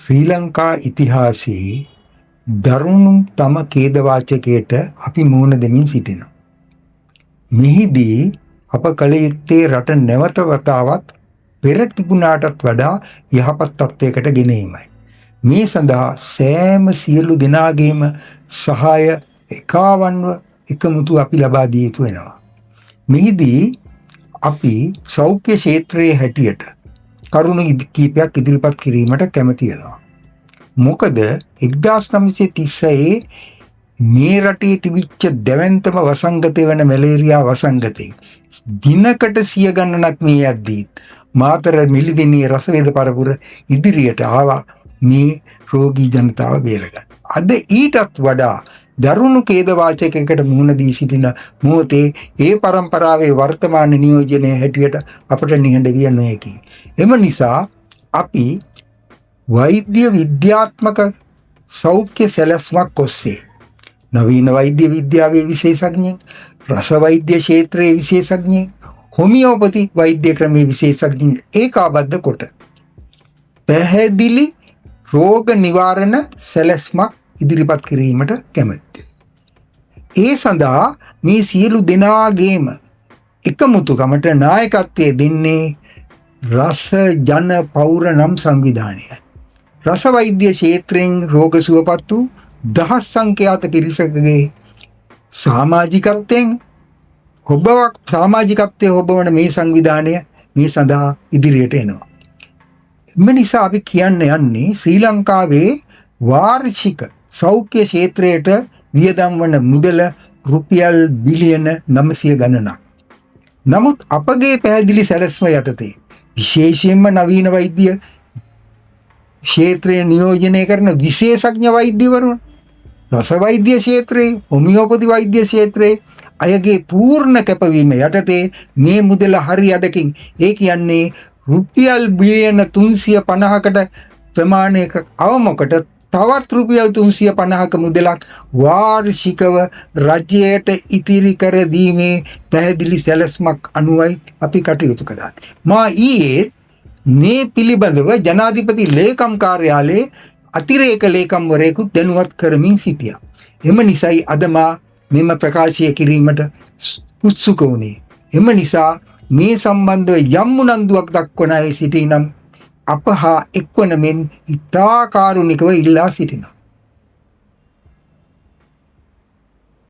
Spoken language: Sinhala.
ශ්‍රී ලංකා ඉතිහාසයේ දරුණු තම ඛේදවාචකයට අපි මුහුණ දෙමින් සිටිනවා. මෙහිදී අප කළ යුත්තේ රට නැවත වතාවක් පෙර තිබුණාටත් වඩා යහපත් තත්ත්වයකට ගෙන ඒමයි. මේ සඳහා සෑම සියලු දෙනාගේම සහාය එකාවන්ව එකමුතු අපි ලබා දිය යුතු වෙනවා. මෙහිදී අපි සෞඛ්‍ය ක්ෂේත්‍රයේ හැටියට කරුණු කීපයක් ඉදිරිපත් කිරීමට කැමති වෙනවා. මොකද 1936 මේ රටේ තිබිච්ච දැවැන්තම වසංගතය වෙන මැලේරියා වසංගතයෙන් දිනකට 100 ගණනක් මේ යද්දී මාතර මිලිදිනියේ රසවේද පරපුර ඉදිරියට ආවා මේ රෝගී ජනතාව බේරගන්න. අද ඊටත් වඩා දරුණු ඛේදවාචකයකට මුහුණ දී සිටින මොහොතේ ඒ පරම්පරාවේ වර්තමාන නියෝජනයේ හැටියට අපට නිහඬ විය නොහැකි. එම නිසා අපි වෛද්‍ය විද්‍යාත්මක සෞඛ්‍ය සැලැස්මක් ඔස්සේ නවීන වෛද්‍ය විද්‍යාවේ විශේෂඥයින්, රස වෛද්‍ය ක්ෂේත්‍රයේ විශේෂඥයින්, හොමියෝපති වෛද්‍ය ක්‍රමයේ විශේෂඥයින් ඒකාබද්ධ කොට පැහැදිලි රෝග නිවාරණ සැලැස්මක් ඉදිරිපත් කිරීමට කැමැත්තේ. ඒ සඳහා මේ සියලු දෙනාගේම එකමුතුකමට නායකත්වය දෙන්නේ රස ජන පෞර නම් සංවිධානයයි. රස වෛද්‍ය ක්ෂේත්‍රයෙන් රෝග සුවපත් වූ දහස් සංඛ්‍යාත පිරිසකගේ සමාජිකත්වයෙන් සමාජිකත්වයේ හොබවන මේ සංවිධානය මේ සඳහා ඉදිරියට එනවා. එම නිසා අපි කියන්න යන්නේ ශ්‍රී ලංකාවේ වාර්ෂික සෞඛ්‍ය ක්ෂේත්‍රයට වියදම් වන මුදල රුපියල් බිලියන 900 ගණනක්. නමුත් අපගේ පැහැදිලි සැලැස්ම යටතේ විශේෂයෙන්ම නවීන වෛද්‍ය ක්ෂේත්‍රයේ නියෝජනය කරන විශේෂඥ වෛද්‍යවරුන්, රස වෛද්‍ය ක්ෂේත්‍රයේ, හොමියෝපති වෛද්‍ය ක්ෂේත්‍රයේ අයගේ පූර්ණ කැපවීම යටතේ මේ මුදල හරි අඩකින්, ඒ කියන්නේ රුපියල් බිලියන 350කට ප්‍රමාණයක අවමකට තවත් රුපියල් 350ක මුදලක් වාර්ෂිකව රජයට ඉතිරි කර දීමේ පැහැදිලි සැලැස්මක් අනුවයි අපි කටයුතු කරන්නේ. මා ඊයේ මේ පිළිබඳව ජනාධිපති ලේකම් කාර්යාලයේ අතිරේක ලේකම්වරයෙකුත් දැනුවත් කරමින් සිටියා. එම නිසයි අද මා මෙම ප්‍රකාශය කිරීමට උත්සුක වුණේ. එම නිසා මේ සම්බන්ධව යම් උනන්දුවක් දක්වන අය සිටිනම් අප හා එක්වන මෙන් ඉතා කාරුණිකව ඉල්ලා සිටිනවා.